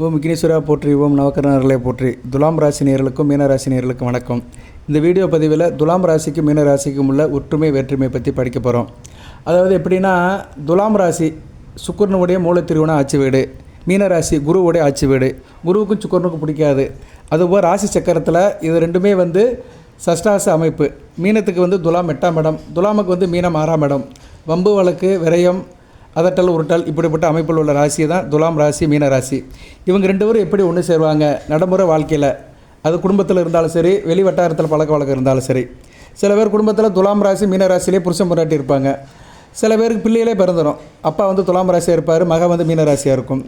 ஓம் விக்னேஸ்வரா போற்றி, ஓம் நவக்கரனர்களை போற்றி. துலாம் ராசி நேயர்களுக்கும் மீன ராசி நேயர்களுக்கும் வணக்கம். இந்த வீடியோ பதிவில் துலாம் ராசிக்கும் மீன ராசிக்கும் உள்ள ஒற்றுமை வேற்றுமை பற்றி படிக்க போகிறோம். அதாவது எப்படின்னா, துலாம் ராசி சுக்கிரனுடைய மூலத்திருவன ஆட்சி வீடு, மீன ராசி குருவுடைய ஆட்சி வீடு. குருவுக்கும் சுக்கிரனுக்கும் பிடிக்காது. அதுபோல் ராசி சக்கரத்தில் இது ரெண்டுமே சஷ்டாச அமைப்பு. மீனத்துக்கு துலாம் 8ஆம் இடம், துலாமுக்கு மீனம் 6ஆம் இடம். வம்பு வழக்கு, விரயம், அதட்டல், உருட்டல், இப்படிப்பட்ட அமைப்பில் உள்ள ராசி தான் துலாம் ராசி, மீன ராசி. இவங்க ரெண்டு பேரும் எப்படி ஒன்று சேருவாங்க நடைமுறை வாழ்க்கையில்? அது குடும்பத்தில் இருந்தாலும் சரி, வெளி வட்டாரத்தில் பழக்க வழக்கம் இருந்தாலும் சரி. சில பேர் குடும்பத்தில் துலாம் ராசி மீன ராசியிலே புருஷன் பொண்டாட்டி இருப்பாங்க. சில பேருக்கு பிள்ளைகளே பிறந்துடும். அப்பா துலாம் ராசியாக இருப்பார், மக மீன ராசியாக இருக்கும்.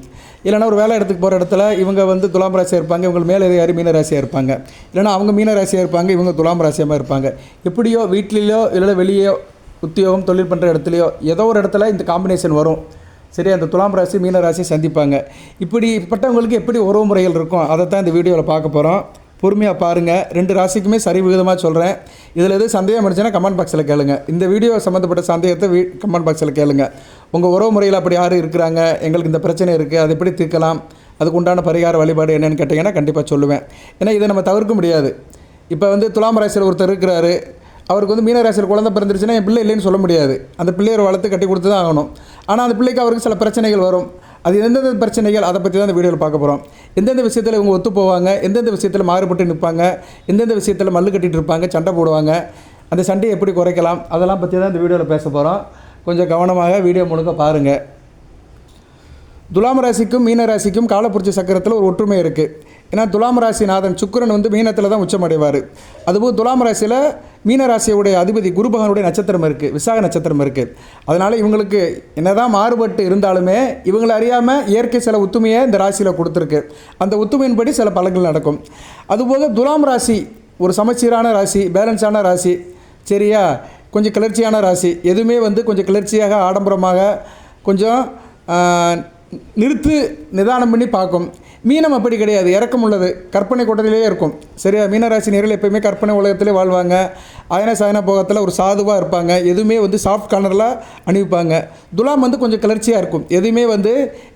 இல்லைனா ஒரு வேலை இடத்துக்கு போகிற இடத்துல இவங்க துலாம் ராசியாக இருப்பாங்க, இவங்க மேலே யார் மீன ராசியாக இருப்பாங்க. இல்லைனா அவங்க மீன ராசியாக இருப்பாங்க, இவங்க துலாம் ராசியாக இருப்பாங்க. எப்படியோ வீட்டிலையோ இல்லை வெளியோ உத்தியோகம் தொழில் பண்ணுற இடத்துலையோ ஏதோ ஒரு இடத்துல இந்த காம்பினேஷன் வரும். சரி, அந்த துலாம் ராசி மீன ராசி சந்திப்பாங்க. இப்படிப்பட்டவங்களுக்கு எப்படி உறவு முறைகள் இருக்கும், அதை தான் இந்த வீடியோவில் பார்க்க போகிறோம். பொறுமையாக பாருங்கள். ரெண்டு ராசிக்குமே சரி விகிதமாக சொல்கிறேன். இதில் எது சந்தேகம் இருந்துச்சுன்னா கமெண்ட் பாக்ஸில் கேளுங்க. இந்த வீடியோ சம்மந்தப்பட்ட சந்தேகத்தை கமெண்ட் பாக்ஸில் கேளுங்க. உங்கள் உறவு முறையில் அப்படி யார் இருக்கிறாங்க, எங்களுக்கு இந்த பிரச்சனை இருக்குது, அதை எப்படி தீர்க்கலாம், அதுக்கு உண்டான பரிகார வழிபாடு என்னென்னு கேட்டிங்கன்னா கண்டிப்பாக சொல்லுவேன். ஏன்னா இதை நம்ம தவிர்க்க முடியாது. இப்போ துலாம் ராசியில் ஒருத்தர் இருக்கிறாரு, அவருக்கு மீன ராசியில் குழந்தை பிறந்துருச்சுன்னா என் பிள்ளை இல்லைன்னு சொல்ல முடியாது. அந்த பிள்ளையை வளர்த்து கட்டி கொடுத்து தான் ஆகணும். ஆனால் அந்த பிள்ளைக்கு அவருக்கு சில பிரச்சனைகள் வரும். அது எந்தெந்த பிரச்சனைகள், அதை பற்றி தான் இந்த வீடியோவில் பார்க்க போகிறோம். எந்தெந்த விஷயத்தில் இவங்க ஒத்து போவாங்க, எந்தெந்த விஷயத்தில் மாறுபட்டு நிற்பாங்க, எந்தெந்த விஷயத்தில் மல்லு கட்டிகிட்டு இருப்பாங்க, சண்டை போடுவாங்க, அந்த சண்டையை எப்படி குறைக்கலாம், அதெல்லாம் பற்றி தான் இந்த வீடியோவில் பேச போகிறோம். கொஞ்சம் கவனமாக வீடியோ முழுக்க பாருங்கள். துலாம் ராசிக்கும் மீன ராசிக்கும் காலப்புரட்சி சக்கரத்தில் ஒரு ஒற்றுமை இருக்குது. ஏன்னா துலாம் ராசிநாதன் சுக்கிரன் மீனத்தில் தான் உச்சமடைவார். அதுபோல் துலாம் ராசியில் மீன ராசியுடைய அதிபதி குரு பகவானுடைய நட்சத்திரம் இருக்குது, விசாக நட்சத்திரம் இருக்குது. அதனால் இவங்களுக்கு என்னதான் மாறுபட்டு இருந்தாலுமே இவங்களை அறியாமல் இயற்கை சில ஒத்துமையை இந்த ராசியில் கொடுத்துருக்கு. அந்த ஒத்துமையின்படி சில பலன்கள் நடக்கும். அதுபோக துலாம் ராசி ஒரு சமச்சீரான ராசி, பேலன்ஸான ராசி. சரியா, கொஞ்சம் கிளர்ச்சியான ராசி. எதுவுமே கொஞ்சம் கிளர்ச்சியாக ஆடம்பரமாக கொஞ்சம் நிதானம் பண்ணி பார்க்கும். மீனம் அப்படி கிடையாது, இறக்கம் உள்ளது, கற்பனை கூட்டத்திலே இருக்கும். சரியா, மீனராசி நேரில் எப்போயுமே கற்பனை உலகத்திலே வாழ்வாங்க. அயன சாயன போகத்தில் ஒரு சாதுவாக இருப்பாங்க. எதுவுமே சாஃப்ட் கார்னரில் அணிவிப்பாங்க. துலாம் கொஞ்சம் கிளர்ச்சியாக இருக்கும். எதுவுமே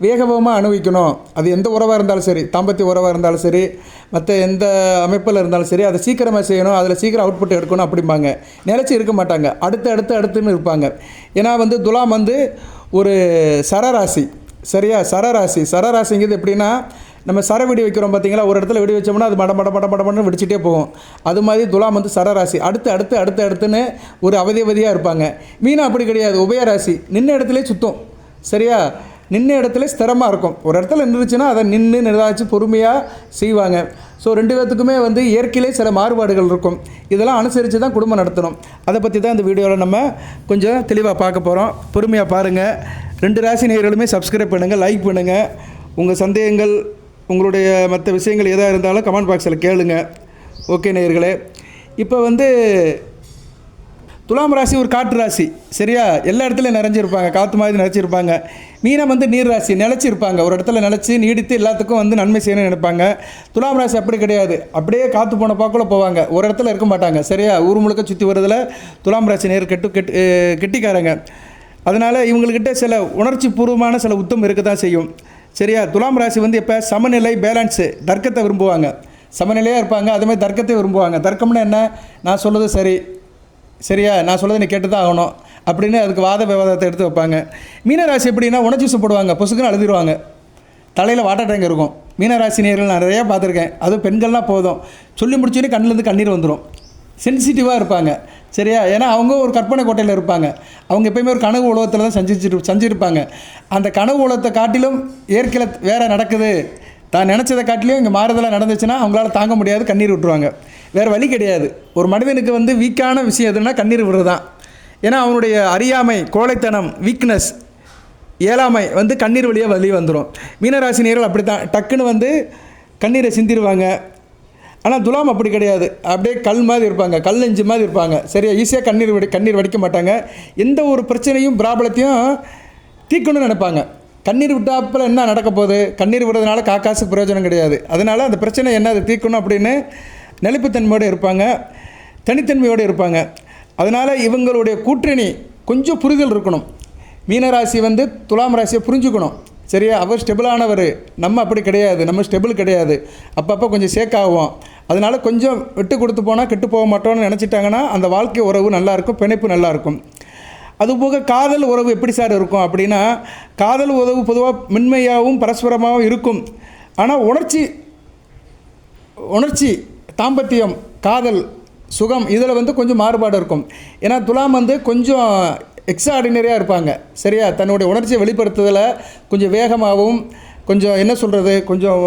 வேகமாக அணிவிக்கணும். அது எந்த உறவாக இருந்தாலும் சரி, தாம்பத்திய உறவாக இருந்தாலும் சரி, மற்ற எந்த அமைப்பில் இருந்தாலும் சரி, அதை சீக்கிரமாக செய்யணும், அதில் சீக்கிரம் அவுட்புட் எடுக்கணும் அப்படிம்பாங்க. நிலச்சி இருக்க மாட்டாங்க, அடுத்துன்னு இருப்பாங்க. ஏன்னா துலாம் ஒரு சரராசி. சரியா, சரராசிங்கிறது எப்படின்னா, நம்ம சர வெடி வைக்கிறோம் பார்த்தீங்களா, ஒரு இடத்துல வெடி வச்சோம்னா அது மடமடன்னு வெடிச்சிட்டே போகும். அது மாதிரி துலாம் சரராசி. அடுத்துன்னு ஒரு அவதியாக இருப்பாங்க. மீனம் அப்படி கிடையாது, உபயராசி. நின்ன இடத்துல சுத்தம். சரியா, நின்ன இடத்துல ஸ்திரமாக இருக்கும். ஒரு இடத்துல நின்றுச்சுன்னா அதை நிதாச்சு பொறுமையாக செய்வாங்க. ஸோ ரெண்டு பேர்த்துக்குமே இயற்கையிலே சில மாறுபாடுகள் இருக்கும். இதெல்லாம் அனுசரித்து தான் குடும்பம் நடத்தணும். அதை பற்றி தான் இந்த வீடியோவில் நம்ம கொஞ்சம் தெளிவாக பார்க்க போகிறோம். பொறுமையாக பாருங்கள். ரெண்டு ராசி நேயர்களுமே சப்ஸ்கிரைப் பண்ணுங்கள், லைக் பண்ணுங்கள். உங்கள் சந்தேகங்கள், உங்களுடைய மற்ற விஷயங்கள் எதாக இருந்தாலும் கமெண்ட் பாக்ஸில் கேளுங்க. ஓகே நேயர்களே, இப்போ துலாம் ராசி ஒரு காற்று ராசி. சரியா, எல்லா இடத்துலையும் நிறைஞ்சிருப்பாங்க, காற்று மாதிரி நினச்சிருப்பாங்க. மீனம் நீர் ராசி, நிலச்சிருப்பாங்க. ஒரு இடத்துல நிலச்சி நீடித்து எல்லாத்துக்கும் நன்மை செய்யணும்னு நினைப்பாங்க. துலாம் ராசி அப்படி கிடையாது, அப்படியே காற்று போன பாக்குள்ள போவாங்க, ஒரு இடத்துல இருக்க மாட்டாங்க. சரியா, ஊர் முழுக்க சுற்றி வருதில் துலாம் ராசி நேர் கெட்டிக்காரங்க. அதனால் இவங்கக்கிட்ட சில உணர்ச்சி பூர்வமான சில உத்தம் இருக்க தான் செய்யும். சரியா, துலாம் ராசி எப்போ சமநிலை, பேலன்ஸு, தர்க்கத்தை விரும்புவாங்க. சமநிலையாக இருப்பாங்க, அதுமாதிரி தர்க்கத்தை விரும்புவாங்க. தர்க்கம்னா என்ன, நான் சொல்கிறது சரி, சரியா, நான் சொல்கிறது நீ கேட்டு தான் ஆகணும் அப்படின்னு அதுக்கு வாத விவாதத்தை எடுத்து வைப்பாங்க. மீனராசி எப்படின்னா உணர்ச்சி வசப்படுவாங்க, பொசுக்குன்னு அழுதுருவாங்க, தலையில் வாட்டர் டேங்க் இருக்கும். மீனராசி நேர்கள் நான் நிறையா பார்த்துருக்கேன். அதுவும் பெண்கள்லாம் போதும், சொல்லி முடிச்சோன்னே கண்ணிலேருந்து கண்ணீர் வந்துடும். சென்சிட்டிவாக இருப்பாங்க. சரியா, ஏன்னா அவங்க ஒரு கற்பனை கோட்டையில் இருப்பாங்க. அவங்க எப்போயுமே ஒரு கனவு உலகத்தில் தான் செஞ்சுருப்பாங்க. அந்த கனவு உலகத்தை காட்டிலும் இயற்கையில் வேறு நடக்குது, தான் நினச்சதை காட்டிலும் இங்கே மாறுதலாக நடந்துச்சுன்னா அவங்களால தாங்க முடியாது, கண்ணீர் விட்டுருவாங்க. வேறு வழி கிடையாது. ஒரு மனிதனுக்கு வீக்கான விஷயம் எதுனா கண்ணீர் விடுறது தான். ஏன்னா அவனுடைய அறியாமை, கோழைத்தனம், வீக்னஸ், இயலாமை கண்ணீர் வழியாக வெளியே வந்துடும். மீனராசி நேர்கள் அப்படி தான் டக்குன்னு கண்ணீரை சிந்திடுவாங்க. ஆனால் துலாம் அப்படி கிடையாது, அப்படியே கல் மாதிரி இருப்பாங்க, கல் நெஞ்சு மாதிரி இருப்பாங்க. சரியா, ஈஸியாக கண்ணீர் வடிக்க மாட்டாங்க. எந்த ஒரு பிரச்சனையும் ப்ராப்ளத்தையும் தீர்க்கணும்னு நினைப்பாங்க. கண்ணீர் விட்டாப்பில் என்ன நடக்க போகுது, கண்ணீர் விடுறதுனால காசு பிரயோஜனம் கிடையாது. அதனால் அந்த பிரச்சனை என்ன, அதை தீர்க்கணும் அப்படின்னு நிலைப்புத்தன்மையோடு இருப்பாங்க, தனித்தன்மையோடு இருப்பாங்க. அதனால் இவங்களுடைய கூட்டணி கொஞ்சம் புரிதல் இருக்கணும். மீனராசி துலாம் ராசியை புரிஞ்சுக்கணும். சரியா? அவர் ஸ்டெபிளானவர், நம்ம அப்படி கிடையாது, நம்ம ஸ்டெபிள் கிடையாது. அப்பப்போ கொஞ்சம் ஷேக் ஆகும். அதனால் கொஞ்சம் விட்டு கொடுத்து போனால் கெட்டு போக மாட்டோம்னு நினச்சிட்டாங்கன்னா அந்த வாழ்க்கை உறவு நல்லாயிருக்கும், பிணைப்பு நல்லாயிருக்கும். அதுபோக காதல் உறவு எப்படி சார் இருக்கும் அப்படின்னா, காதல் உறவு பொதுவாக மென்மையாகவும் பரஸ்பரமாகவும் இருக்கும். ஆனால் உணர்ச்சி தாம்பத்தியம், காதல், சுகம் இதில் வந்து கொஞ்சம் மாறுபாடு இருக்கும். ஏன்னா துலாம் வந்து கொஞ்சம் எக்ஸ்ட்ராடினரியாக இருப்பாங்க. சரியா? தன்னுடைய உணர்ச்சியை வெளிப்படுத்துதலை கொஞ்சம் வேகமாகவும், கொஞ்சம் என்ன சொல்கிறது, கொஞ்சம்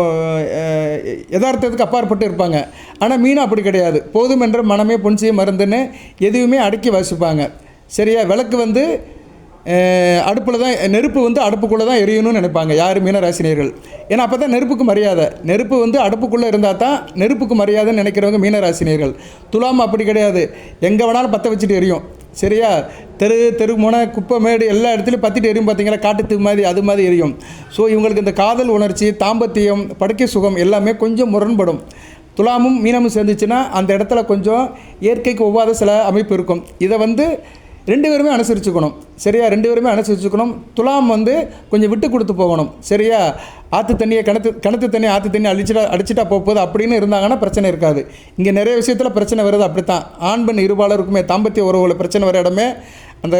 யதார்த்தத்துக்கு அப்பாற்பட்டு இருப்பாங்க. ஆனால் மீனா அப்படி கிடையாது. போதும் என்ற மனமே பொன்சிய மருந்துன்னு எதுவுமே அடக்கி வாசிப்பாங்க. சரியா? விளக்கு வந்து அடுப்பில் தான், நெருப்பு வந்து அடுப்புக்குள்ளே தான் எரியணும்னு நினைப்பாங்க யார் மீனராசினியர்கள். ஏன்னா அப்போ தான் நெருப்புக்கு மரியாதை. நெருப்பு வந்து அடுப்புக்குள்ளே இருந்தால் தான் நெருப்புக்கு மரியாதைன்னு நினைக்கிறவங்க மீனராசினியர்கள். துலாம் அப்படி கிடையாது, எங்கே வேணாலும் பற்ற வச்சுட்டு எரியும். சரியா? தெரு முனை, குப்பை மேடு எல்லா இடத்துலையும் பற்றிட்டு எரியும். பார்த்தீங்களா? காட்டுத்து மாதிரி அது மாதிரி எரியும். ஸோ இவங்களுக்கு இந்த காதல் உணர்ச்சி, தாம்பத்தியம், படுக்கை சுகம் எல்லாமே கொஞ்சம் முரண்படும். துலாமும் மீனமும் சேர்ந்துச்சுன்னா அந்த இடத்துல கொஞ்சம் இயற்கைக்கு ஒவ்வாத சில அமைப்பு இருக்கும். இதை வந்து 2 பேருமே அனுசரிச்சுக்கணும். சரியா? 2 பேருமே அனுசரிச்சுக்கணும். துலாம் வந்து கொஞ்சம் விட்டு கொடுத்து போகணும். சரியா? ஆற்று தண்ணியை கிணத்து தண்ணி ஆற்று தண்ணி அடிச்சிட்டா போகுது அப்படின்னு இருந்தாங்கன்னா பிரச்சனை இருக்காது. இங்கே நிறைய விஷயத்தில் பிரச்சனை வருது. அப்படித்தான் ஆண் பெண் இருபாலருக்குமே தாம்பத்திய உறவுகளை பிரச்சனை வர இடமே அந்த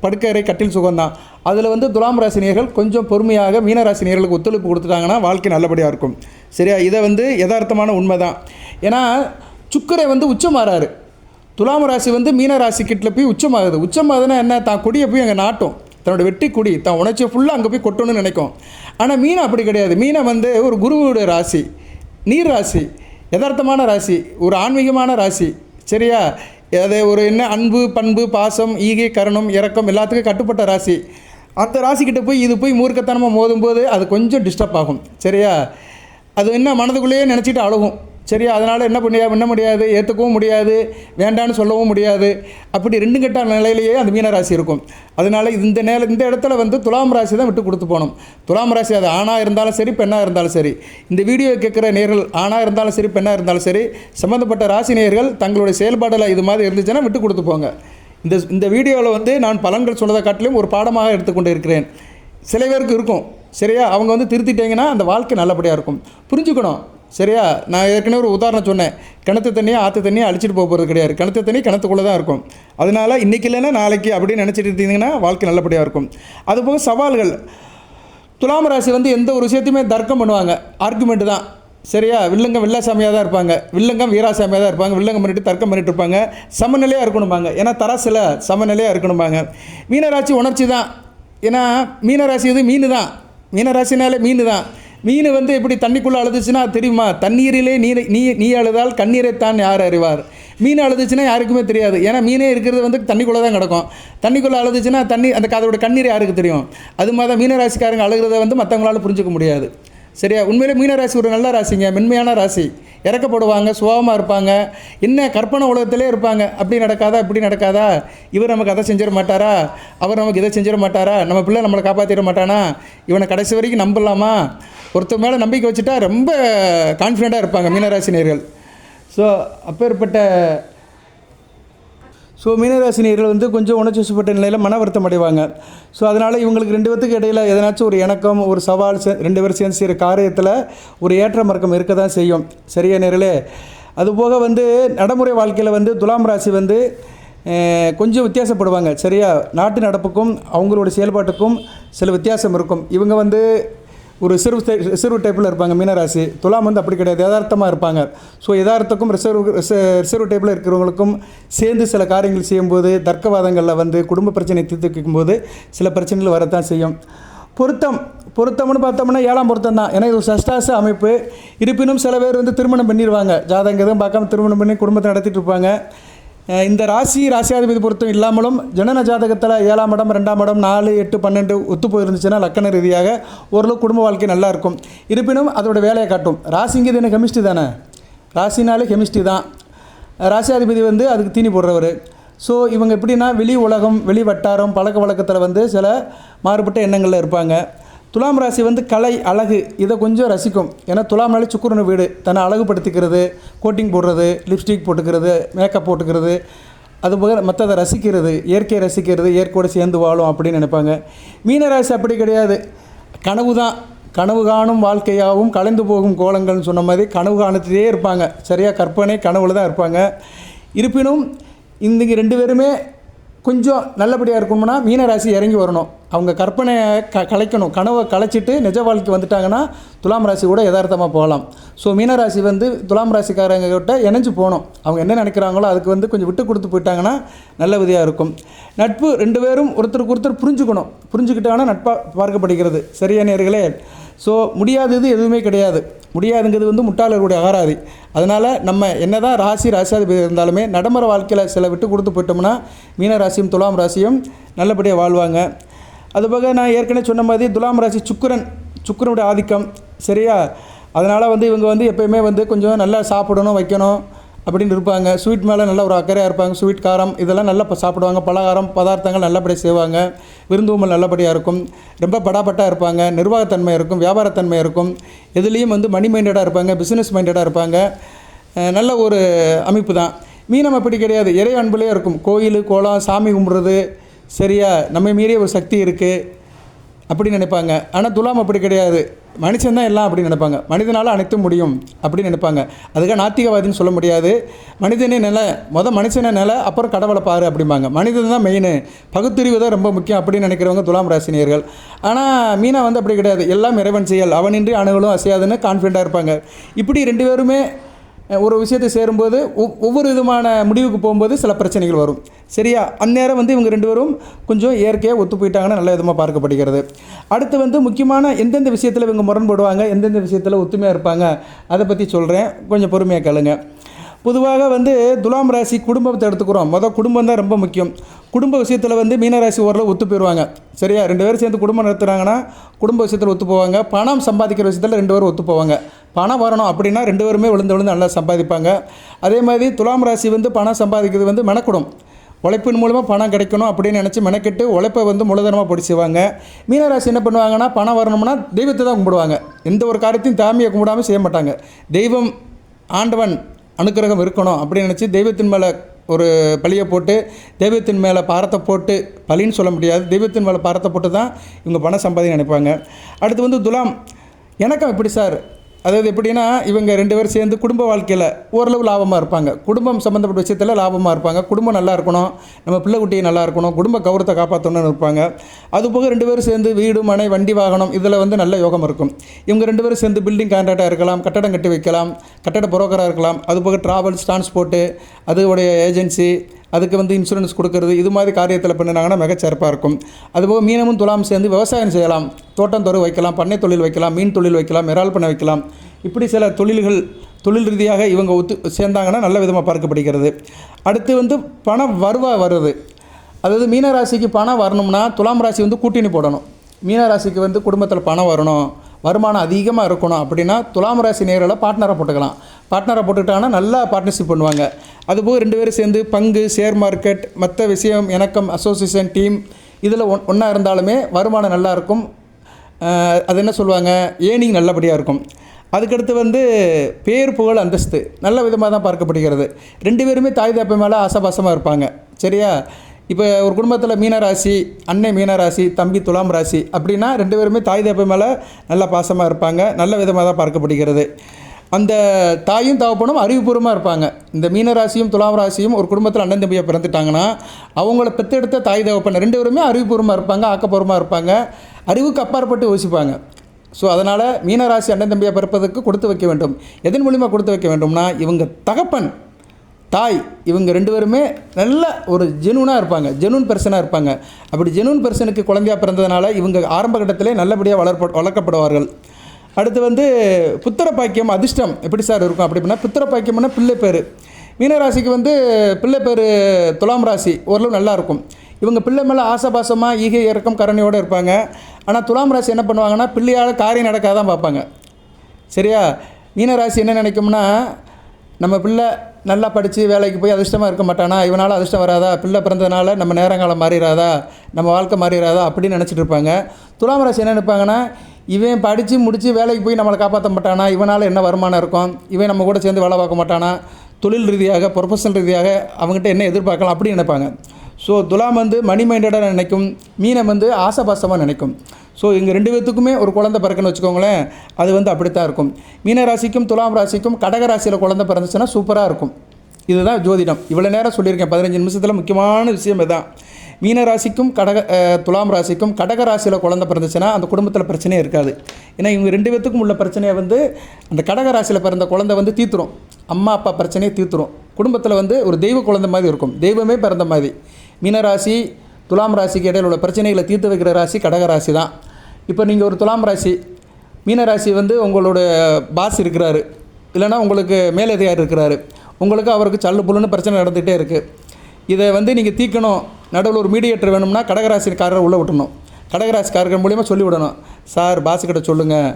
படுக்கறை கட்டில் சுகம்தான். அதில் வந்து துலாம் ராசினியர்கள் கொஞ்சம் பொறுமையாக மீனராசினியர்களுக்கு ஒத்துழைப்பு கொடுத்துட்டாங்கன்னா வாழ்க்கை நல்லபடியாக இருக்கும். சரியா? இதை வந்து யதார்த்தமான உண்மை தான். ஏன்னா சுக்கிரன் வந்து உச்சமாறாரு. துலாம் ராசி வந்து மீனராசி கிட்ட போய் உச்சமாகுது. உச்சமாகுதுன்னா என்ன? தான் கொடியை போய் அங்கே நாட்டும். தன்னோட வெட்டி கொடி தான் உணர்ச்சியை ஃபுல்லாக அங்கே போய் கொட்டணும்னு நினைக்கும். ஆனால் மீனை அப்படி கிடையாது. மீனை வந்து ஒரு குருவோட ராசி, நீர் ராசி, யதார்த்தமான ராசி, ஒரு ஆன்மீகமான ராசி. சரியா? அது ஒரு என்ன அன்பு, பண்பு, பாசம், ஈகை, கருணம், இரக்கம் எல்லாத்துக்கும் கட்டுப்பட்ட ராசி. அந்த ராசிக்கிட்ட போய் இது போய் மூர்க்கத்தனமாக மோதும்போது அது கொஞ்சம் டிஸ்டர்ப் ஆகும். சரியா? அது என்ன மனதுக்குள்ளேயே நினச்சிட்டு அழுகும். சரியா? அதனால் என்ன முடியாது, ஏற்றுக்கவும் முடியாது, வேண்டான்னு சொல்லவும் முடியாது. அப்படி 2 கட்ட நிலையிலேயே அந்த மீனராசி இருக்கும். அதனால் இந்த இடத்துல வந்து துலாம் ராசி தான் விட்டு கொடுத்து போகணும். துலாம் ராசி அது ஆணாக இருந்தாலும் சரி, பெண்ணாக இருந்தாலும் சரி. இந்த வீடியோ கேட்குற நேர்கள் ஆணாக இருந்தாலும் சரி, பெண்ணாக இருந்தாலும் சரி, சம்மந்தப்பட்ட ராசி நேர்கள் தங்களுடைய செயல்பாடில் இது மாதிரி இருந்துச்சுன்னா விட்டு கொடுத்து போங்க. இந்த வீடியோவில் வந்து நான் பலன்கள் சொன்னதை காட்டிலும் ஒரு பாடமாக எடுத்துக்கொண்டு இருக்கிறேன். சில பேருக்கு இருக்கும். சரியா? அவங்க வந்து திருத்திட்டீங்கன்னா அந்த வாழ்க்கை நல்லபடியாக இருக்கும். புரிஞ்சுக்கணும். சரியா? நான் ஏற்கனவே ஒரு உதாரணம் சொன்னேன். கிணத்து தண்ணியை ஆற்று தண்ணியை அழிச்சிட்டு போகிறது கிடையாது. கிணத்து தண்ணி கிணத்துக்குள்ளே தான் இருக்கும். அதனால் இன்றைக்கி இல்லைன்னா நாளைக்கு அப்படின்னு நினச்சிட்டு இருந்தீங்கன்னா வாழ்க்கை நல்லபடியாக இருக்கும். அதுபோக சவால்கள். துலாம் ராசி வந்து எந்த ஒரு விஷயத்தையுமே தர்க்கம் பண்ணுவாங்க, ஆர்குமெண்ட்டு தான். சரியா? வில்லங்கம் வில்லாசாமியாக தான் இருப்பாங்க, வில்லங்கம் வீராசாமியாக தான் இருப்பாங்க. வில்லங்கம் பண்ணிட்டு தர்க்கம் பண்ணிட்டு இருப்பாங்க. சமநிலையாக இருக்கணும்பாங்க. ஏன்னா தராசில் சமநிலையாக இருக்கணும்பாங்க. மீனராசி உணர்ச்சி தான். ஏன்னா மீனராசி இது மீன் தான். மீனராசினாலே மீன் தான். மீன் வந்து எப்படி தண்ணிக்குள்ளே அழுதுச்சுன்னா தெரியுமா? தண்ணீரிலே நீ அழுதால் கண்ணீரைத்தான் யார் அறிவார். மீன் அழுதுச்சுன்னா யாருக்குமே தெரியாது. ஏன்னா மீனே இருக்கிறது வந்து தண்ணிக்குள்ளே தான் கிடக்கும். தண்ணிக்குள்ளே அழுதுச்சுன்னா அதோட கண்ணீர் யாருக்கு தெரியும்? அது மாதிரி தான் மீனராசிக்காரங்க அழுகிறத வந்து மற்றவங்களால புரிஞ்சிக்க முடியாது. சரியா? உண்மையிலே மீனராசி ஒரு நல்ல ராசிங்க, மென்மையான ராசி. இறக்கப்படுவாங்க, சுகமாக இருப்பாங்க, என்ன கற்பனை உலகத்திலே இருப்பாங்க. அப்படி நடக்காதா, இப்படி நடக்காதா, இவர் நமக்கு அதை செஞ்சிட மாட்டாரா, அவர் நமக்கு இதை செஞ்சிட மாட்டாரா, நம்ம பிள்ளை நம்மளை காப்பாற்றிட மாட்டானா, இவனை கடைசி வரைக்கும் நம்பலாமா, ஒருத்தர் மேலே நம்பிக்கை வச்சுட்டா ரொம்ப கான்ஃபிடெண்ட்டாக இருப்பாங்க மீனராசினியர்கள். ஸோ மீனராசினியர்கள் வந்து கொஞ்சம் உணர்ச்சி வசப்பட்ட நிலையில் மன வருத்தம் அடைவாங்க. ஸோ அதனால் இவங்களுக்கு 2 பேத்துக்கு இடையில் எதனாச்சும் ஒரு இணக்கம், ஒரு சவால், 2 பேரும் சேர்ந்து செய்கிற காரியத்தில் ஒரு ஏற்ற மறக்கம் இருக்க தான் செய்யும். சரியா நேர்களே? அதுபோக வந்து நடைமுறை வாழ்க்கையில் வந்து துலாம் ராசி வந்து கொஞ்சம் வித்தியாசப்படுவாங்க. சரியா? நாட்டு நடப்புக்கும் அவங்களோட செயல்பாட்டுக்கும் சில வித்தியாசம் இருக்கும். இவங்க வந்து ஒரு ரிசர்வ் டைப்பில் இருப்பாங்க மீனராசி. துலாம் வந்து அப்படி கிடையாது, யதார்த்தமாக இருப்பாங்க. ஸோ யதார்த்தக்கும் ரிசர்வ் டைப்பில் இருக்கிறவங்களுக்கும் சேர்ந்து சில காரியங்கள் செய்யும்போது, தர்க்கவாதங்களில் வந்து குடும்ப பிரச்சனை தீர்த்து வைக்கும்போது சில பிரச்சனைகள் வரத்தான் செய்யும். பொருத்தம்னு பார்த்தோம்னா 7ஆம் பொருத்தம் தான். ஏன்னா இது ஒரு சஷ்டாச அமைப்பு. இருப்பினும் சில பேர் வந்து திருமணம் பண்ணிடுவாங்க. ஜாதகம் எதுவும் பார்க்காம திருமணம் பண்ணி குடும்பத்தை நடத்திட்டு இருப்பாங்க. இந்த ராசியாதிபதி பொருத்தம் இல்லாமலும் ஜனன ஜாதகத்தில் 7ஆம் இடம், 2ஆம் இடம், 4, 8, 12 ஒத்து போயிருந்துச்சுன்னா லக்கண ரீதியாக ஓரளவு குடும்ப வாழ்க்கை நல்லாயிருக்கும். இருப்பினும் அதோட வேலையை காட்டும். ராசிங்கிறது என்ன கெமிஸ்ட்ரி தானே, ராசினாலே கெமிஸ்ட்ரி தான். ராசியாதிபதி வந்து அதுக்கு தீனி போடுறவர். ஸோ இவங்க எப்படின்னா வெளி உலகம், வெளி வட்டாரம், பழக்க வழக்கத்தில் வந்து சில மாறுபட்ட எண்ணங்களில் இருப்பாங்க. துலாம் ராசி வந்து கலை, அழகு இதை கொஞ்சம் ரசிக்கும். ஏன்னா துலாம்னாலே சுக்கிரன் வீடு. தன்னை அழகுபடுத்திக்கிறது, கோட்டிங் போடுறது, லிப்ஸ்டிக் போட்டுக்கிறது, மேக்கப் போட்டுக்கிறது, அதுபோக மற்றதை ரசிக்கிறது, இயற்கையை ரசிக்கிறது, இயற்கையோடு சேர்ந்து வாழும் அப்படின்னு நினைப்பாங்க. மீனராசி அப்படி கிடையாது. கனவு தான், கனவு காணும் வாழ்க்கையாகவும் கலைந்து போகும் கோலங்கள்னு சொன்ன மாதிரி கனவு காணத்திலே இருப்பாங்க. சரியாக கற்பனை கனவுல தான் இருப்பாங்க. இருப்பினும் இன்றைக்கி 2 பேருமே கொஞ்சம் நல்லபடியாக இருக்கணும்னா மீனராசி இறங்கி வரணும். அவங்க கற்பனையை கலைக்கணும். கனவை கலைச்சிட்டு நிஜ வாழ்க்கை வந்துட்டாங்கன்னா துலாம் ராசி கூட யதார்த்தமாக போகலாம். ஸோ மீனராசி துலாம் ராசிக்காரங்க கிட்ட இணைஞ்சு போகணும். அவங்க என்ன நினைக்கிறாங்களோ அதுக்கு கொஞ்சம் விட்டு கொடுத்து போயிட்டாங்கன்னா நல்ல விதியாக இருக்கும். நட்பு 2 பேரும் ஒருத்தருக்கு ஒருத்தர் புரிஞ்சுக்கணும். புரிஞ்சுக்கிட்டாங்கன்னா நட்பாக பார்க்கப்படுகிறது. சரியா நேயர்களே? ஸோ முடியாதது எதுவுமே கிடையாது. முடியாதுங்கிறது முட்டாளர்களுடைய அகராதி. அதனால் நம்ம என்ன தான் ராசியாதிபதி இருந்தாலுமே நடைமுறை வாழ்க்கையில் சில விட்டு கொடுத்து போயிட்டோம்னா மீனராசியும் துலாம் ராசியும் நல்லபடியாக வாழ்வாங்க. அதுபோக நான் ஏற்கனவே சொன்ன மாதிரி துலாம் ராசி சுக்கிரனுடைய ஆதிக்கம். சரியா? அதனால் இவங்க எப்போயுமே கொஞ்சம் நல்லா சாப்பிடணும் வைக்கணும் அப்படின்னு இருப்பாங்க. ஸ்வீட் மேலே நல்ல ஒரு அக்கறையாக இருப்பாங்க. ஸ்வீட் காரம் இதெல்லாம் நல்லா சாப்பிடுவாங்க. பலகாரம் பதார்த்தங்கள் நல்லபடியாக செய்வாங்க. விருந்தோம்பல் நல்லபடியாக இருக்கும். ரொம்ப படாபட்டாக இருப்பாங்க. நிர்வாகத்தன்மை இருக்கும். வியாபாரத்தன்மை இருக்கும். எதுலேயும் மணி மைண்டடாக இருப்பாங்க. பிஸ்னஸ் மைண்டடாக இருப்பாங்க. நல்ல ஒரு அமைப்பு தான். மீனம் அப்படி கிடையாது. இறை அன்புலேயே இருக்கும். கோயில் கோலம் சாமி கும்பிட்றது சரியா நம்மை மீறிய ஒரு சக்தி இருக்குது அப்படின்னு நினைப்பாங்க. ஆனால் துலாம் அப்படி கிடையாது. மனுஷன் தான் எல்லாம் அப்படின்னு நினைப்பாங்க. மனிதனால் அனைத்தும் முடியும் அப்படின்னு நினைப்பாங்க. அதுக்காக நாத்திகவாதின்னு சொல்ல முடியாது. மனிதனே மனுஷனே அப்புறம் கடவுளை பாரு அப்படிம்பாங்க. மனிதன் தான் மெயின், பகுத்தறிவு தான் ரொம்ப முக்கியம் அப்படின்னு நினைக்கிறவங்க துலாம் ராசினியர்கள். ஆனால் மீனா அப்படி கிடையாது. எல்லாம் இறைவன் செயல், அவனின்றி அணுகளும் அசையாதுன்னு கான்ஃபிடண்ட்டாக இருப்பாங்க. இப்படி 2 பேருமே ஒரு விஷயத்தை சேரும்போது ஒவ்வொரு விதமான முடிவுக்கு போகும்போது சில பிரச்சனைகள் வரும். சரியா? அந்நேரம் இவங்க 2 பேரும் கொஞ்சம் இயற்கையாக ஒத்து போயிட்டாங்கன்னா நல்ல விதமாக பார்க்கப்படுகிறது. அடுத்து முக்கியமான எந்தெந்த விஷயத்தில் இவங்க முரண்படுவாங்க, எந்தெந்த விஷயத்தில் ஒத்துமையாக இருப்பாங்க அதை பற்றி சொல்கிறேன். கொஞ்சம் பொறுமையாக கேளுங்க. பொதுவாக துலாம் ராசி குடும்பத்தை எடுத்துக்கிறோம். குடும்பம் தான் ரொம்ப முக்கியம். குடும்ப விஷயத்தில் மீனராசி ஓரளவு ஒத்து போயிடுவாங்க. சரியா? 2 பேரும் சேர்ந்து குடும்பம் நடத்துகிறாங்கன்னா குடும்ப விஷயத்தில் ஒத்து போவாங்க. பணம் சம்பாதிக்கிற விஷயத்தில் 2 பேரும் ஒத்து போவாங்க. பணம் வரணும் அப்படின்னா 2 பேருமே விழுந்து நல்லா சம்பாதிப்பாங்க. அதே மாதிரி துலாம் ராசி பணம் சம்பாதிக்கிறது மெனக்கூடும். உழைப்பின் மூலமாக பணம் கிடைக்கணும் அப்படின்னு நினச்சி மெனக்கெட்டு உழைப்பை மூலதனமாக பிடிச்சிவாங்க. மீனராசி என்ன பண்ணுவாங்கன்னா பணம் வரணும்னா தெய்வத்தை தான் கும்பிடுவாங்க. எந்த ஒரு காரியத்தையும் தாமியை கும்பிடாமல் செய்ய மாட்டாங்க. தெய்வம் ஆண்டவன் அனுக்கிரகம் இருக்கணும் அப்படின்னு நினச்சி தெய்வத்தின் மேலே ஒரு பழியை போட்டு தெய்வத்தின் மேலே பாரத்தை போட்டு பழின்னு சொல்ல முடியாது, தெய்வத்தின் மேலே பாரத்தை போட்டு தான் இவங்க பணம் சம்பாதிக்க நினைப்பாங்க. அடுத்து துலாம் எனக்கும் எப்படி சார், அதாவது எப்படின்னா இவங்க 2 பேரும் சேர்ந்து குடும்ப வாழ்க்கையில் ஓரளவு லாபமாக இருப்பாங்க. குடும்பம் சம்மந்தப்பட்ட விஷயத்தில் லாபமாக இருப்பாங்க. குடும்பம் நல்லா இருக்கணும், நம்ம பிள்ளை குட்டியை நல்லா இருக்கணும், குடும்ப கௌரவத்தை காப்பாற்றணும்னு இருப்பாங்க. அதுபோக 2 பேரும் சேர்ந்து வீடு மனை வண்டி வாகனம் இதில் நல்ல யோகம் இருக்கும். இவங்க 2 பேரும் சேர்ந்து பில்டிங் கான்ட்ராக்டாக இருக்கலாம், கட்டடம் கட்டி வைக்கலாம், கட்டட புரோக்கராக இருக்கலாம். அதுபோக ட்ராவல்ஸ் டிரான்ஸ்போர்ட்டு அதுடைய ஏஜென்சி அதுக்கு இன்சூரன்ஸ் கொடுக்கறது இது மாதிரி காரியத்தில் பண்ணினாங்கன்னா மிகச்சிறப்பாக இருக்கும். அதுபோக மீனமும் துலாம் சேர்ந்து விவசாயம் செய்யலாம், தோட்டம் தொழில் வைக்கலாம், பண்ணை தொழில் வைக்கலாம், மீன் தொழில் வைக்கலாம், இறால் பண்ணை வைக்கலாம். இப்படி சில தொழில் ரீதியாக இவங்க சேர்ந்தாங்கன்னா நல்ல விதமாக பார்க்கப்படுகிறது. அடுத்து பணம் வருது. அதாவது மீனராசிக்கு பணம் வரணும்னா துலாம் ராசி கூட்டணி போடணும். மீனராசிக்கு குடும்பத்தில் பணம் வரணும், வருமானம் அதிகமாக இருக்கணும் அப்படின்னா துலாம் ராசி நேரில் பார்ட்னராக போட்டுக்கலாம். பார்ட்னராக போட்டுக்கிட்டாங்கன்னா நல்லா பார்ட்னர்ஷிப் பண்ணுவாங்க. அதுபோக 2 பேரும் சேர்ந்து பங்கு, ஷேர் மார்க்கெட், மற்ற விஷயம், இணக்கம், அசோசியேஷன், டீம் இதில் ஒன்றா இருந்தாலுமே வருமானம் நல்லாயிருக்கும். அது என்ன சொல்லுவாங்க, ஏர்னிங் நல்லபடியாக இருக்கும். அதுக்கடுத்து பேர் புகழ் அந்தஸ்து நல்ல விதமாக தான் பார்க்கப்படுகிறது. 2 பேருமே தாய் தப்பை மேலே ஆசபாசமாக இருப்பாங்க. சரியா? இப்போ ஒரு குடும்பத்தில் மீனராசி, அன்னை மீனராசி, தம்பி துலாம் ராசி அப்படின்னா 2 பேருமே தாய் தப்பை மேலே நல்ல பாசமாக இருப்பாங்க. நல்ல விதமாக தான் பார்க்கப்படுகிறது. அந்த தாயும் தகப்பனும் அறிவுபூர்வமாக இருப்பாங்க. இந்த மீனராசியும் துலாம் ராசியும் ஒரு குடும்பத்தில் அண்ணன் தம்பியாக பிறந்துட்டாங்கன்னா அவங்கள பெற்றெடுத்த தாய் தகப்பன் 2 பேருமே அறிவுபூர்வமாக இருப்பாங்க, ஆக்கப்பூர்வமாக இருப்பாங்க, அறிவுக்கு அப்பாற்பட்டு யோசிப்பாங்க. ஸோ அதனால் மீனராசி அண்ணன் தம்பியாக பிறப்பதற்கு கொடுத்து வைக்க வேண்டும். எதன் மூலிமா கொடுத்து வைக்க வேண்டும்னா இவங்க தகப்பன் தாய் இவங்க 2 பேருமே நல்ல ஒரு ஜெனூனாக இருப்பாங்க, ஜெனூன் பெர்சனாக இருப்பாங்க. அப்படி ஜெனூன் பெர்சனுக்கு குழந்தையாக பிறந்ததுனால இவங்க ஆரம்ப கட்டத்திலே நல்லபடியாக வளர்க்கப்படுவார்கள். அடுத்து புத்திர பாக்கியம் அதிர்ஷ்டம் எப்படி சார் இருக்கும் அப்படின்னா புத்திர பாக்கியம்னா பிள்ளை பேர். மீனராசிக்கு பிள்ளை பேர் துலாம் ராசி ஓரளவு நல்லாயிருக்கும். இவங்க பிள்ளை மேலே ஆசபாசமாக ஈகை இறக்கம் கருணையோடு இருப்பாங்க. ஆனால் துலாம் ராசி என்ன பண்ணுவாங்கன்னா பிள்ளையால் காரியம் நடக்காதான் பார்ப்பாங்க. சரியா? மீனராசி என்ன நினைக்கும்னா நம்ம பிள்ளை நல்லா படித்து வேலைக்கு போய் அதிர்ஷ்டமாக இருக்க மாட்டானா, இவனால் அதிர்ஷ்டம் வராதா, பிள்ளை பிறந்ததுனால நம்ம நேரங்காலம் மாறிடாதா, நம்ம வாழ்க்கை மாறிடாதா அப்படின்னு நினச்சிட்டு இருப்பாங்க. துலாம் ராசி என்ன நினைப்பாங்கன்னா இவன் படித்து முடித்து வேலைக்கு போய் நம்மளை காப்பாற்ற மாட்டானா, இவனால் என்ன வருமானம் இருக்கும், இவன் நம்ம கூட சேர்ந்து வேலை பார்க்க மாட்டானா, தொழில் ரீதியாக ப்ரொஃபஷனல் ரீதியாக அவங்ககிட்ட என்ன எதிர்பார்க்கலாம் அப்படின்னு நினைப்பாங்க. ஸோ துலாம் மணி மைண்டடாக நினைக்கும், மீனம் ஆசபாசமாக நினைக்கும். ஸோ இங்கே 2 பேர்த்துக்குமே ஒரு குழந்தை பிறக்குன்னு வச்சுக்கோங்களேன், அது வந்து அப்படித்தான் இருக்கும். மீன ராசிக்கும் துலாம் ராசிக்கும் கடக ராசியில் குழந்தை பிறந்துச்சுன்னா சூப்பராக இருக்கும். இதுதான் ஜோதிடம். இவ்வளோ நேரம் சொல்லியிருக்கேன், 15 நிமிஷத்தில் முக்கியமான விஷயம் இதுதான். மீன ராசிக்கும் துலாம் ராசிக்கும் கடக ராசியில் குழந்தை பிறந்துச்சுன்னா அந்த குடும்பத்தில் பிரச்சனையே இருக்காது. ஏன்னா இவங்க 2 பேர்த்துக்கும் உள்ள பிரச்சனையை வந்து அந்த கடக ராசியில் பிறந்த குழந்தை வந்து தீர்த்துரும். அம்மா அப்பா பிரச்சனையை தீர்த்துரும். குடும்பத்தில் வந்து ஒரு தெய்வ குழந்தை மாதிரி இருக்கும், தெய்வமே பிறந்த மாதிரி. மீனராசி துலாம் ராசிக்கு இடையில் உள்ள பிரச்சனைகளை தீர்த்து வைக்கிற ராசி கடக ராசி தான். இப்போ நீங்கள் ஒரு துலாம் ராசி, மீனராசி வந்து உங்களோட பாஸ் இருக்கிறாரு, இல்லைனா உங்களுக்கு மேலதிகாரி இருக்கிறாரு, உங்களுக்கு அவருக்கு சல்லு புல்லுன்னு பிரச்சனை நடந்துகிட்டே இருக்குது. இதை வந்து நீங்கள் தீர்க்கணும், நடுவில் ஒரு மீடியேட்டர் வேணும்னா கடகராசிக்காரரை உள்ளே விட்டணும். கடகராசிக்காரர்கள் மூலிமா சொல்லிவிடணும், சார் பாஸுக்கிட்ட சொல்லுங்கள்,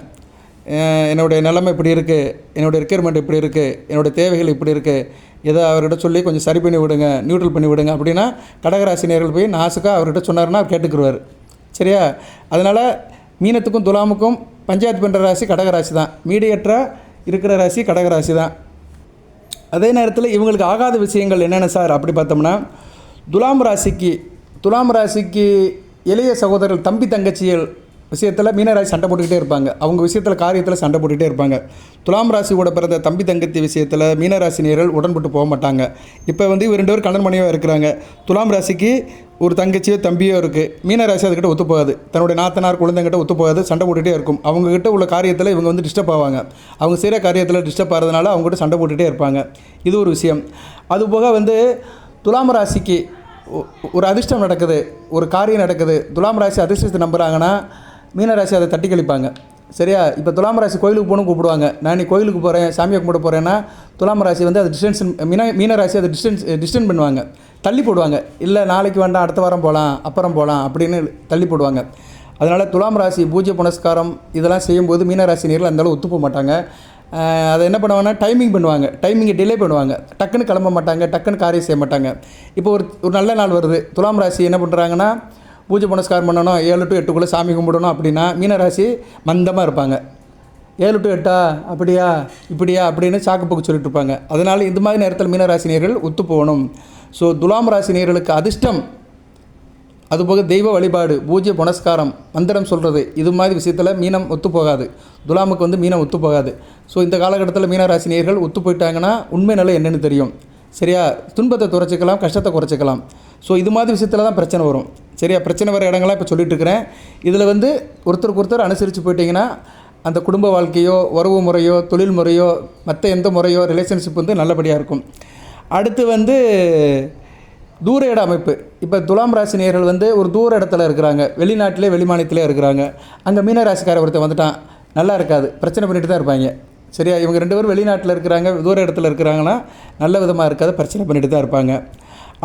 என்னுடைய நிலைமை இப்படி இருக்குது, என்னுடைய ரெக்யர்மெண்ட் இப்படி இருக்குது, என்னுடைய தேவைகள் இப்படி இருக்குது, இதை அவர்கிட்ட சொல்லி கொஞ்சம் சரி பண்ணி விடுங்க, நியூட்ரல் பண்ணி விடுங்க அப்படின்னா கடகராசினியர்கள் போய் நாசுக்காக அவர்கிட்ட சொன்னார்னா அவர் கேட்டுக்குருவார். சரியா? அதனால் மீனத்துக்கும் துலாமுக்கும் பஞ்சாயத்து பண்ணுற ராசி கடகராசி தான், மீடியேட்டராக இருக்கிற ராசி கடகராசி தான். அதே நேரத்தில் இவங்களுக்கு ஆகாத விஷயங்கள் என்னென்ன சார் அப்படி பார்த்தோம்னா, துலாம் ராசிக்கு எளிய சகோதரர்கள் தம்பி தங்கச்சிகள் விஷயத்தில் மீனராசி சண்டை போட்டுக்கிட்டே இருப்பாங்க. அவங்க விஷயத்தில் காரியத்தில் சண்டை போட்டுக்கிட்டே இருப்பாங்க. துலாம் ராசியோட பிறந்த தம்பி தங்கச்சி விஷயத்தில் மீனராசினியர்கள் உடன்பட்டு போக மாட்டாங்க. இப்போ வந்து இவர் 2 பேரும் கணவன் மனைவியாக இருக்கிறாங்க. துலாம் ராசிக்கு ஒரு தங்கச்சியோ தம்பியோ இருக்குது, மீனராசி அதுக்கிட்ட ஒத்து போகாது, தன்னுடைய நாத்தனார் குழந்தைங்கிட்ட ஒத்து போகாது, சண்டை போட்டுகிட்டே இருக்கும். அவங்ககிட்ட உள்ள காரியத்தில் இவங்க வந்து டிஸ்டர்ப் ஆவாங்க. அவங்க செய்கிற காரியத்தில் டிஸ்டர்ப் ஆகிறதுனால அவங்ககிட்ட சண்டை போட்டுகிட்டே இருப்பாங்க. இது ஒரு விஷயம். அதுபோக வந்து துலாம் ராசிக்கு ஒரு அதிர்ஷ்டம் நடக்குது, ஒரு காரியம் நடக்குது, துலாம் ராசி அதிர்ஷ்டத்தை நம்புகிறாங்கன்னா மீனராசி அதை தட்டி கழிப்பாங்க. சரியா? இப்போ துலாம் ராசி கோயிலுக்கு போகணும் கூப்பிடுவாங்க. நான் நீ கோயிலுக்கு போகிறேன், சாமியை கும்பிட போகிறேன்னா துலாம் ராசி வந்து அது மீனராசி அதை டிஸ்டன்ஸ் பண்ணுவாங்க, தள்ளி போடுவாங்க. இல்லை நாளைக்கு வேண்டாம், அடுத்த வாரம் போகலாம், அப்புறம் போகலாம் அப்படின்னு தள்ளி போடுவாங்க. அதனால் துலாம் ராசி பூஜை புனஸ்காரம் இதெல்லாம் செய்யும்போது மீனராசினியர்கள் அந்தளவு ஒத்து போக மாட்டாங்க. அதை என்ன பண்ணுவாங்கன்னா டைமிங் பண்ணுவாங்க, டைமிங்கை டிலே பண்ணுவாங்க, டக்குன்னு கிளம்ப மாட்டாங்க, டக்குன்னு காரியம் செய்ய மாட்டாங்க. இப்போ ஒரு நல்ல நாள் வருது, துலாம் ராசி என்ன பண்ணுறாங்கன்னா பூஜை புனஸ்காரம் பண்ணணும், 7 to 8க்குள்ளே சாமி கும்பிடணும் அப்படின்னா மீனராசி மந்தமாக இருப்பாங்க. 7 to 8 அப்படியா இப்படியா அப்படின்னு சாக்குப்போக்கு சொல்லிட்டு இருப்பாங்க. அதனால் இந்த மாதிரி நேரத்தில் மீனராசினியர்கள் ஒத்து போகணும். ஸோ துலாம் ராசினியர்களுக்கு அதிர்ஷ்டம், அதுபோக தெய்வ வழிபாடு, பூஜை புனஸ்காரம், மந்திரம் சொல்கிறது, இது மாதிரி விஷயத்தில் மீனம் ஒத்து போகாது. துலாமுக்கு வந்து மீனம் ஒத்து போகாது. ஸோ இந்த காலகட்டத்தில் மீனராசினியர்கள் ஒத்து போயிட்டாங்கன்னா உண்மை நிலை என்னென்னு தெரியும். சரியா? துன்பத்தை குறைச்சிக்கலாம், கஷ்டத்தை குறைச்சிக்கலாம். ஸோ இது மாதிரி விஷயத்தில் தான் பிரச்சனை வரும். சரியா? பிரச்சனை வர இடங்கள்லாம் இப்போ சொல்லிட்டு இருக்கிறேன். இதில் வந்து ஒருத்தருக்கு ஒருத்தர் அனுசரித்து போயிட்டிங்கன்னா அந்த குடும்ப வாழ்க்கையோ உறவு முறையோ தொழில் முறையோ மற்ற எந்த முறையோ ரிலேஷன்ஷிப் வந்து நல்லபடியாக இருக்கும். அடுத்து வந்து தூர இட அமைப்பு. இப்போ துலாம் ராசினியர்கள் வந்து ஒரு தூர இடத்துல இருக்கிறாங்க, வெளிநாட்டிலே வெளிமாநிலத்திலே இருக்கிறாங்க. அங்கே மீனராசிக்கார ஒருத்தர் வந்துட்டான், நல்லா இருக்காது, பிரச்சனை பண்ணிட்டு தான் இருப்பாங்க. சரியா? இவங்க 2 பேரும் வெளிநாட்டில் இருக்கிறாங்க, தூர இடத்துல இருக்கிறாங்கன்னா நல்ல விதமாக இருக்காது, பிரச்சனை பண்ணிட்டு தான் இருப்பாங்க.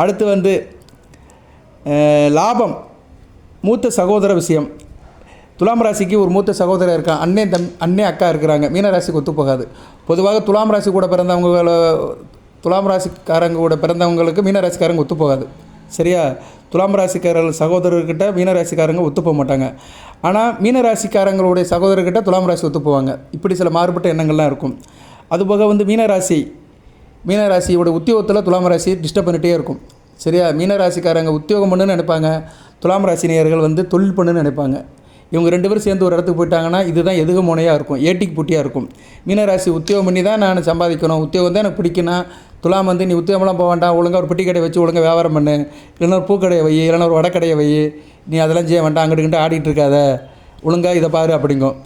அடுத்து வந்து லாபம், மூத்த சகோதர விஷயம். துலாம் ராசிக்கு ஒரு மூத்த சகோதரர் இருக்கான், அண்ணே அக்கா இருக்கிறாங்க, மீனராசிக்கு ஒத்து போகாது. பொதுவாக துலாம் ராசி கூட துலாம் ராசிக்காரங்க கூட பிறந்தவங்களுக்கு மீனராசிக்காரங்க ஒத்து போகாது. சரியா? துலாம் ராசிக்காரர்கள் சகோதரர்கிட்ட மீனராசிக்காரங்க ஒத்து போக மாட்டாங்க. ஆனால் மீனராசிக்காரங்களுடைய சகோதரர்கிட்ட துலாம் ராசி ஒத்து போவாங்க. இப்படி சில மாறுபட்ட எண்ணங்கள்லாம் இருக்கும். அதுபோக வந்து மீனராசியோட உத்தியோகத்தில் துலாம் ராசி டிஸ்டர்ப் பண்ணிகிட்டே இருக்கும். சரியா? மீனராசிக்காரங்க உத்தியோகம் பண்ணுன்னு நினைப்பாங்க, துலாம் ராசினியர்கள் வந்து தொழில் பண்ணுன்னு நினைப்பாங்க. இவங்க 2 பேரும் சேர்ந்து ஒரு இடத்துக்கு போயிட்டாங்கன்னா இதுதான் எதுக முனையாக இருக்கும், ஏட்டிக்கு போட்டியாக இருக்கும். மீனராசி உத்தியோகம் பண்ணி தான் நான் சம்பாதிக்கணும், உத்தியோகம் தான் எனக்கு பிடிக்குன்னா துலாம் வந்து நீ உத்தியோகம்லாம் போக வேண்டாம், ஒழுங்காக ஒரு பெட்டி கடையை வச்சு ஒழுங்காக வியாபாரம் பண்ணு, இல்லைன்னா ஒரு பூக்கடையை வை, இல்லைன்னா ஒரு வடக்கடையை வை, நீ அதெல்லாம் செய்ய வேண்டாம், அங்கிட்டு ஆடிட்டு இருக்காத, ஒழுங்காக இதை பாரு அப்படிங்கும்.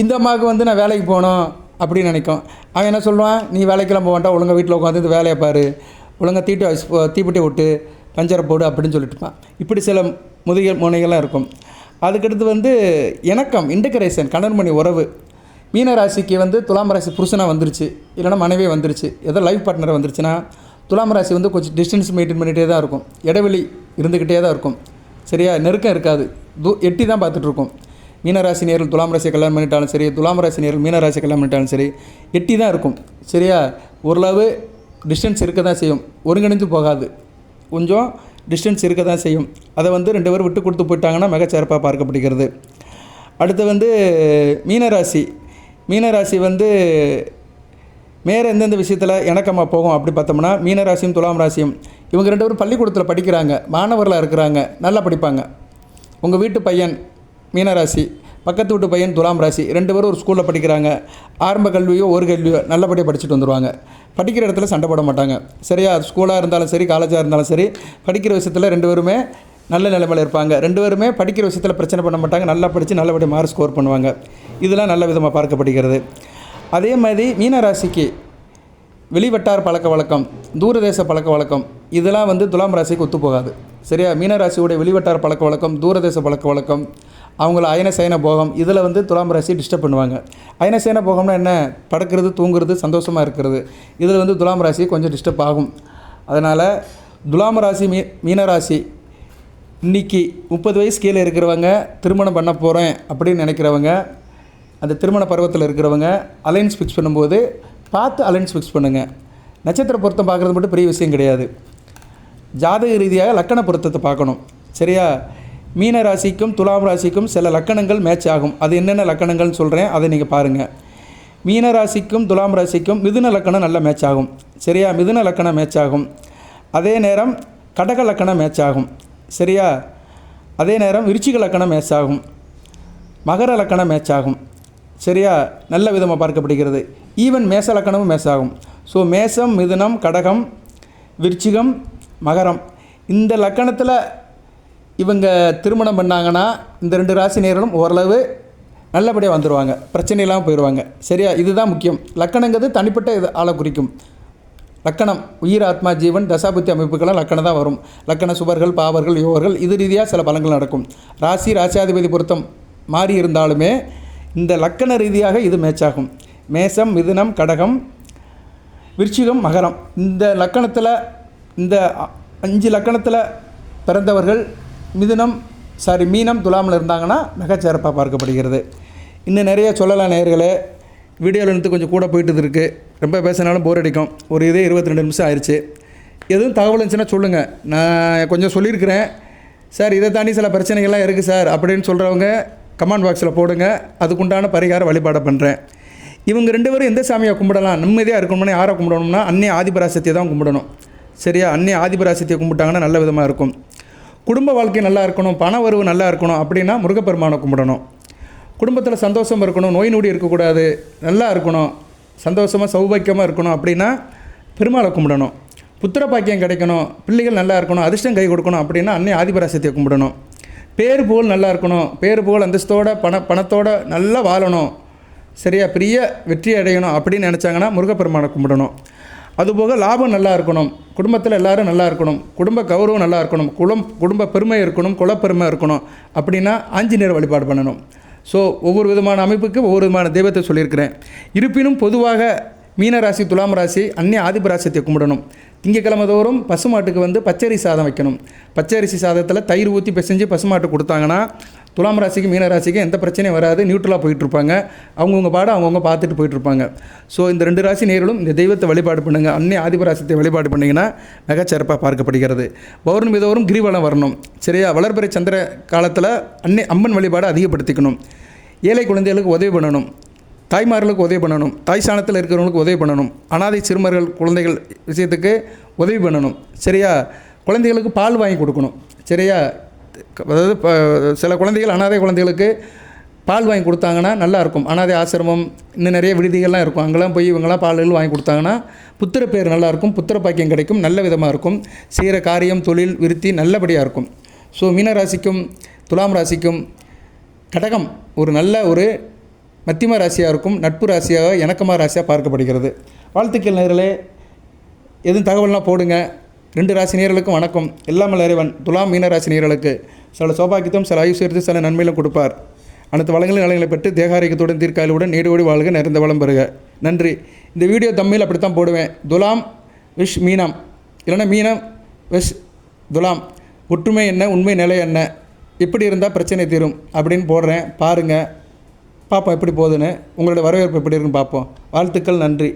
இந்த அம்மாவுக்கு வந்து நான் வேலைக்கு போகணும் அப்படின்னு நினைக்கும். அவன் என்ன சொல்லுவான், நீ வேலைக்கெல்லாம் போக வேண்டாம், ஒழுங்காக வீட்டில் உட்காந்து இந்த வேலையை பாரு, ஒழுங்காக தீப்பெட்டி விட்டு பஞ்சரை போடு அப்படின்னு சொல்லிட்டுப்பான். இப்படி சில முனைகள்லாம் இருக்கும். அதுக்கடுத்து வந்து இணக்கம், இன்டகிரேஷன், கணவன் மனைவி உறவு. மீனராசிக்கு வந்து துலாம் ராசி புருஷனாக வந்துருச்சு, இல்லைனா மனைவியே வந்துருச்சு, ஏதோ லைஃப் பார்ட்னராக வந்துருச்சுன்னா துலாம் ராசி வந்து கொஞ்சம் டிஸ்டன்ஸ் மெயின்டைன் பண்ணிகிட்டே தான் இருக்கும், இடைவெளி இருந்துக்கிட்டே தான் இருக்கும். சரியா? நெருக்கம் இருக்காது, எட்டி தான் பார்த்துட்ருக்கும். மீனராசி நேர்கள் துலாம் ராசியை கல்யாணம் பண்ணிட்டாலும் சரி, துலாம் ராசி நேர்கள் மீனராசி கல்யாணம் பண்ணிட்டாலும் சரி, எட்டி தான் இருக்கும். சரியா? ஓரளவு டிஸ்டன்ஸ் இருக்க தான் செய்யும், ஒருங்கிணைந்து போகாது, கொஞ்சம் டிஸ்டன்ஸ் இருக்க தான் செய்யும். அதை வந்து 2 பேரும் விட்டு கொடுத்து போயிட்டாங்கன்னா மிகச்சிறப்பாக பார்க்கப்படுகிறது. அடுத்து வந்து மீனராசி வந்து வேறு எந்தெந்த விஷயத்தில் இணக்கமாக போகும் அப்படி பார்த்தோம்னா, மீனராசியும் துலாம் ராசியும் இவங்க 2 பேரும் பள்ளிக்கூடத்தில் படிக்கிறாங்க, மாணவர்களாக இருக்கிறாங்க, நல்லா படிப்பாங்க. உங்கள் வீட்டு பையன் மீனராசி, பக்கத்து வீட்டு பையன் துலாம் ராசி. 2 பேரும் ஒரு ஸ்கூலில் படிக்கிறாங்க. ஆரம்ப கல்வியோ ஒரு கல்வியோ நல்லபடியாக படிச்சுட்டு வந்துடுவாங்க. படிக்கிற இடத்துல சண்டை போட மாட்டாங்க. சரியா? ஸ்கூலாக இருந்தாலும் சரி, காலேஜாக இருந்தாலும் சரி, படிக்கிற விஷயத்தில் 2 பேருமே நல்ல நிலைமையில் இருப்பாங்க. 2 பேருமே படிக்கிற விஷயத்தில் பிரச்சனை பண்ண மாட்டாங்க. நல்லா படித்து நல்லபடியாக மார்க் ஸ்கோர் பண்ணுவாங்க. இதெல்லாம் நல்ல விதமாக பார்க்கப்படுகிறது. அதே மாதிரி மீனராசிக்கு வெளிவட்டார பழக்க வழக்கம், தூரதேச பழக்க வழக்கம், இதெல்லாம் வந்து துலாம் ராசிக்கு ஒத்து போகாது. சரியா? மீனராசியுடைய வெளிவட்டார பழக்க வழக்கம், தூரதேச பழக்க வழக்கம், அவங்கள அயன சயன போகம், இதில் வந்து துலாம் ராசி டிஸ்டர்ப் பண்ணுவாங்க. அயன சயன போகம்னா என்ன? படுக்கிறது, தூங்குறது, சந்தோஷமாக இருக்கிறது. இதில் வந்து துலாம் ராசி கொஞ்சம் டிஸ்டர்ப் ஆகும். அதனால் துலாம் ராசி மீனராசி இன்றைக்கி 30 வயசு கீழே இருக்கிறவங்க, திருமணம் பண்ண போகிறேன் அப்படின்னு நினைக்கிறவங்க, அந்த திருமண பருவத்தில் இருக்கிறவங்க அலைன்ஸ் ஃபிக்ஸ் பண்ணும்போது பார்த்து அலைன்ஸ் ஃபிக்ஸ் பண்ணுங்கள். நட்சத்திர பொருத்தம் பார்க்குறது மட்டும் பெரிய விஷயம் கிடையாது. ஜாதக ரீதியாக லக்கண பொருத்தத்தை பார்க்கணும். சரியா? மீன ராசிக்கும் துலாம் ராசிக்கும் சில லக்கணங்கள் மேட்ச் ஆகும். அது என்னென்ன லக்கணங்கள்னு சொல்கிறேன், அதை நீங்கள் பாருங்கள். மீன ராசிக்கும் துலாம் ராசிக்கும் மிதுன லக்கணம் நல்ல மேட்ச் ஆகும். சரியா? மிதுன லக்கணம் மேட்ச் ஆகும். அதே நேரம் கடக லக்கணம் மேட்ச் ஆகும். சரியா? அதே நேரம் விருச்சிக லக்கணம் மேட்ச் ஆகும். மகர லக்கணம் மேட்ச் ஆகும். சரியா? நல்ல விதமாக பார்க்கப்படுகிறது. ஈவன் மேச லக்கணமும் மேட்ச் ஆகும். ஸோ மேசம், மிதுனம், கடகம், விருச்சிகம், மகரம், இந்த லக்கணத்தில் இவங்க திருமணம் பண்ணாங்கன்னா இந்த 2 ராசி நேர்களும் ஓரளவு நல்லபடியாக வந்துடுவாங்க. பிரச்சனை இல்லாமல் போயிடுவாங்க. சரியா? இதுதான் முக்கியம். லக்கணங்கிறது தனிப்பட்ட இது ஆளை குறிக்கும். லக்கணம் உயிர், ஆத்மா, ஜீவன், தசாபுத்தி அமைப்புக்கெல்லாம் லக்கணம் தான் வரும். லக்கண சுபர்கள், பாவர்கள், யோகர்கள், இது ரீதியாக சில பலன்கள் நடக்கும். ராசியாதிபதி பொருத்தம் மாறி இருந்தாலுமே இந்த லக்கண ரீதியாக இது மேட்ச் ஆகும். மேசம், மிதுனம், கடகம், விருச்சிகம், மகரம், இந்த லக்கணத்தில் இந்த 5 லக்கணத்தில் பிறந்தவர்கள் மீனம், துலாமில் இருந்தாங்கன்னா மிகச்சிறப்பாக பார்க்கப்படுகிறது. இன்னும் நிறைய சொல்லலாம் நேயர்களே. வீடியோவில் இருந்து கொஞ்சம் கூட போயிட்டு இருக்குது. ரொம்ப பேசினாலும் போர் அடிக்கும். ஒரு 22 நிமிஷம் ஆயிடுச்சு. எதுவும் தகவல் இருந்துச்சுன்னா சொல்லுங்கள். நான் கொஞ்சம் சொல்லியிருக்கிறேன் சார், இதை தாண்டி சில பிரச்சனைகள்லாம் இருக்குது சார் அப்படின்னு சொல்கிறவங்க கமெண்ட் பாக்ஸில் போடுங்க. அதுக்குண்டான பரிகார வழிபாடை பண்ணுறேன். இவங்க 2 பேரும் எந்த சாமியை கும்பிடலாம், நிம்மதியாக இருக்கணும்னா யாரை கும்பிடணும்னா அன்னை ஆதிபராசக்தியை தான் கும்பிடணும். சரியா? அன்னை ஆதிபராசக்தியை கும்பிட்டாங்கன்னா நல்ல விதமாக இருக்கும். குடும்ப வாழ்க்கை நல்லா இருக்கணும், பண வரவு நல்லா இருக்கணும் அப்படின்னா முருகப்பெருமானை கும்பிடணும். குடும்பத்தில் சந்தோஷம் இருக்கணும், நோய் நொடி இருக்கக்கூடாது, நல்லா இருக்கணும், சந்தோஷமாக சௌபாக்கியமாக இருக்கணும் அப்படின்னா பெருமாளை கும்பிடணும். புத்திர பாக்கியம் கிடைக்கணும், பிள்ளைகள் நல்லா இருக்கணும், அதிர்ஷ்டம் கை கொடுக்கணும் அப்படின்னா அன்னை ஆதிபராசக்தியை கும்பிடணும். பேர் புகழ் நல்லா இருக்கணும், பேர் புகழ் அந்தஸ்தோட பணத்தோட நல்லா வாழணும், சரியா, பெரிய வெற்றி அடையணும் அப்படின்னு நினச்சாங்கன்னா முருகப்பெருமானை கும்பிடணும். அதுபோக லாபம் நல்லா இருக்கணும், குடும்பத்தில் எல்லோரும் நல்லா இருக்கணும், குடும்ப கௌரவம் நல்லா இருக்கணும், குடும்ப பெருமை இருக்கணும், குலப்பெருமை இருக்கணும் அப்படின்னா ஆஞ்சநேயர் வழிபாடு பண்ணணும். ஸோ ஒவ்வொரு விதமான அமைப்புக்கு ஒவ்வொரு விதமான தெய்வத்தை சொல்லியிருக்கிறேன். இருப்பினும் பொதுவாக மீனராசி, துலாம் ராசி அன்னை ஆதிபராசக்தியை கும்பிடணும். திங்கக்கிழமை தோறும் பசுமாட்டுக்கு வந்து பச்சரிசி சாதம் வைக்கணும். பச்சரிசி சாதத்தில் தயிர் ஊற்றி பிசைஞ்சு பசுமாட்டு கொடுத்தாங்கன்னா துலாம் ராசிக்கு மீனராசிக்கு எந்த பிரச்சனையும் வராது. நியூட்ரலாக போயிட்டுருப்பாங்க. அவங்கவுங்க பாடு அவங்கவுங்க பார்த்துட்டு போயிட்டுருப்பாங்க. ஸோ இந்த 2 ராசி நேர்களும் இந்த தெய்வத்தை வழிபாடு பண்ணுங்கள். அன்னை ஆதிபராசக்தியை வழிபாடு பண்ணிங்கன்னா மிகச்சிறப்பாக பார்க்கப்படுகிறது. பௌர்ணமி தோறும் கிரிவலம் வரணும். சரியா? வளர்பிறை சந்திர காலத்தில் அம்மன் வழிபாடு அதிகப்படுத்திக்கணும். ஏழை குழந்தைகளுக்கு உதவி பண்ணணும், தாய்மார்களுக்கு உதவி பண்ணணும், தாய் ஸ்தானத்தில் இருக்கிறவங்களுக்கு உதவி பண்ணணும், அனாதை சிறுமர்கள் குழந்தைகள் விஷயத்துக்கு உதவி பண்ணணும். சரியா? குழந்தைகளுக்கு பால் வாங்கி கொடுக்கணும். சரியா? அதாவது சில குழந்தைகள் அனாதை குழந்தைகளுக்கு பால் வாங்கி கொடுத்தாங்கன்னா நல்லாயிருக்கும். அனாதை ஆசிரமம் இன்னும் நிறைய விடுதிகள்லாம் இருக்கும். அங்கெல்லாம் போய் இவங்கெல்லாம் பால்கள் வாங்கி கொடுத்தாங்கன்னா புத்திர பேர் நல்லாயிருக்கும், புத்திர பாக்கியம் கிடைக்கும், நல்ல விதமாக இருக்கும். செய்கிற காரியம், தொழில், விருத்தி நல்லபடியாக இருக்கும். ஸோ மீனராசிக்கும் துலாம் ராசிக்கும் கடகம் ஒரு நல்ல ஒரு மத்தியம ராசியாக இருக்கும். நட்பு ராசியாக, இணக்கமாக ராசியாக பார்க்கப்படுகிறது. வாழ்த்துக்கள் நேயர்களே. எதுவும் தகவல்லாம் போடுங்க. 2 ராசி நேயர்களுக்கும் வணக்கம். எல்லாமல் இறைவன் துலாம் மீன ராசி நேயர்களுக்கு சில சௌபாக்கியத்தும் சில ஐஸ்வர்யத்தை சில நன்மையிலும் கொடுப்பார். அனைத்து வளங்களும் நலங்களை பெற்று தேகாரிக்கத்துடன் தீர்க்காயலுடன் நீடோடி வாழ்க, நிறைந்த வளம் பெறுக. நன்றி. இந்த வீடியோ தமிழ் அப்படித்தான் போடுவேன். துலாம் விஷ் மீனம், இல்லைன்னா மீனம் விஷ் துலாம், ஒற்றுமை என்ன, உண்மை நிலை என்ன, எப்படி இருந்தால் பிரச்சனை தீரும் அப்படின்னு போடுறேன். பாருங்கள், பார்ப்போம் எப்படி போகுதுன்னு. உங்களோட வரவேற்பு எப்படி இருக்குன்னு பார்ப்போம். வாழ்த்துக்கள். நன்றி.